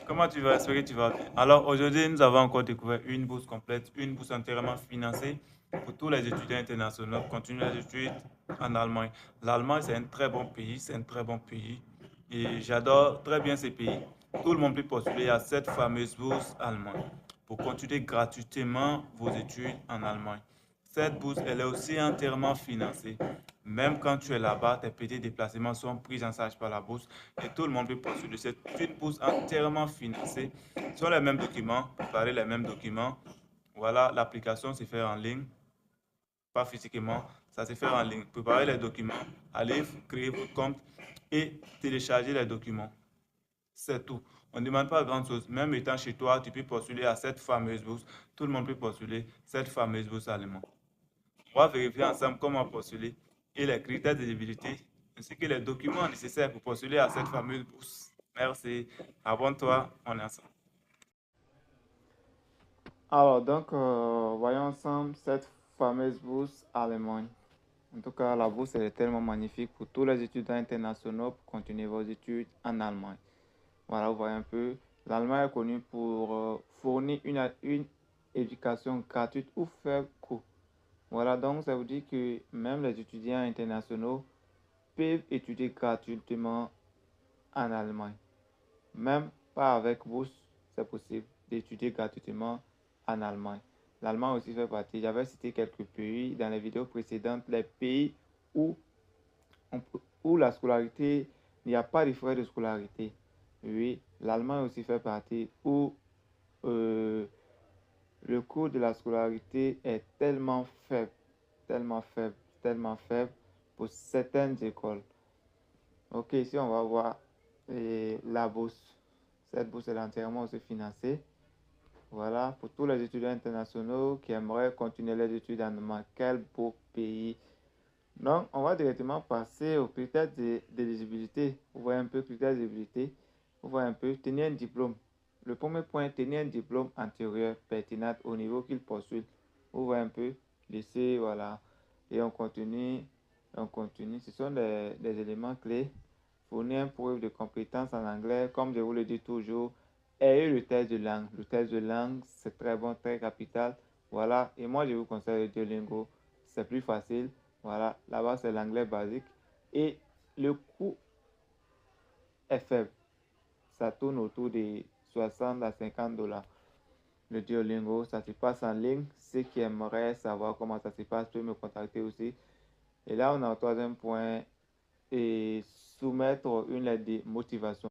Comment tu vas? Espérer que tu vas bien. Alors aujourd'hui, nous avons encore découvert une bourse complète, une bourse entièrement financée pour tous les étudiants internationaux qui continuent les études en Allemagne. L'Allemagne, c'est un très bon pays, c'est un très bon pays. Et j'adore très bien ce pays. Tout le monde peut postuler à cette fameuse bourse allemande pour continuer gratuitement vos études en Allemagne. Cette bourse, elle est aussi entièrement financée. Même quand tu es là-bas, tes petits déplacements sont pris en charge par la bourse et tout le monde peut postuler. C'est une bourse entièrement financée. Ce sont les mêmes documents, préparer les mêmes documents. Voilà, l'application se fait en ligne, pas physiquement, ça se fait en ligne. Préparer les documents, aller créer votre compte et télécharger les documents. C'est tout. On ne demande pas grand-chose. Même étant chez toi, tu peux postuler à cette fameuse bourse. Tout le monde peut postuler cette fameuse bourse allemande. On va vérifier ensemble comment postuler et les critères d'éligibilité ainsi que les documents nécessaires pour postuler à cette fameuse bourse. Merci. Abonne-toi. On est ensemble. Alors, donc, voyons ensemble cette fameuse bourse allemande. En tout cas, la bourse elle est tellement magnifique pour tous les étudiants internationaux pour continuer vos études en Allemagne. Voilà, vous voyez un peu. L'Allemagne est connue pour fournir une éducation gratuite ou faible coût. Voilà, donc ça veut dire que même les étudiants internationaux peuvent étudier gratuitement en Allemagne. Même pas avec bourse, c'est possible d'étudier gratuitement en Allemagne. L'Allemagne aussi fait partie. J'avais cité quelques pays dans les vidéos précédentes, les pays où, où la scolarité, il n'y a pas de frais de scolarité. Oui, l'Allemagne aussi fait partie où euh, le coût de la scolarité est tellement faible, tellement faible, tellement faible pour certaines écoles. Ok, ici on va voir la bourse. Cette bourse est entièrement aussi financée. Voilà, pour tous les étudiants internationaux qui aimeraient continuer les études en Allemagne. Quel beau pays. Donc, on va directement passer aux critères d'éligibilité. Vous voyez un peu critères d'éligibilité. Vous voyez un peu tenir un diplôme. Le premier point, tenir un diplôme antérieur pertinent au niveau qu'il postule. Vous voyez un peu, lycée, voilà. Et on continue, on continue. Ce sont les éléments clés. Fournir une preuve de compétence en anglais, comme je vous le dis toujours. Et le test de langue. Le test de langue, c'est très bon, très capital. Voilà. Et moi, je vous conseille le Duolingo. C'est plus facile. Voilà. Là-bas, c'est l'anglais basique. Et le coût est faible. Ça tourne autour de 60 à 50 dollars. Le Duolingo, ça se passe en ligne. Ceux qui aimeraient savoir comment ça se passe peuvent me contacter aussi. Et là, on a un troisième point. Et soumettre une lettre de motivation.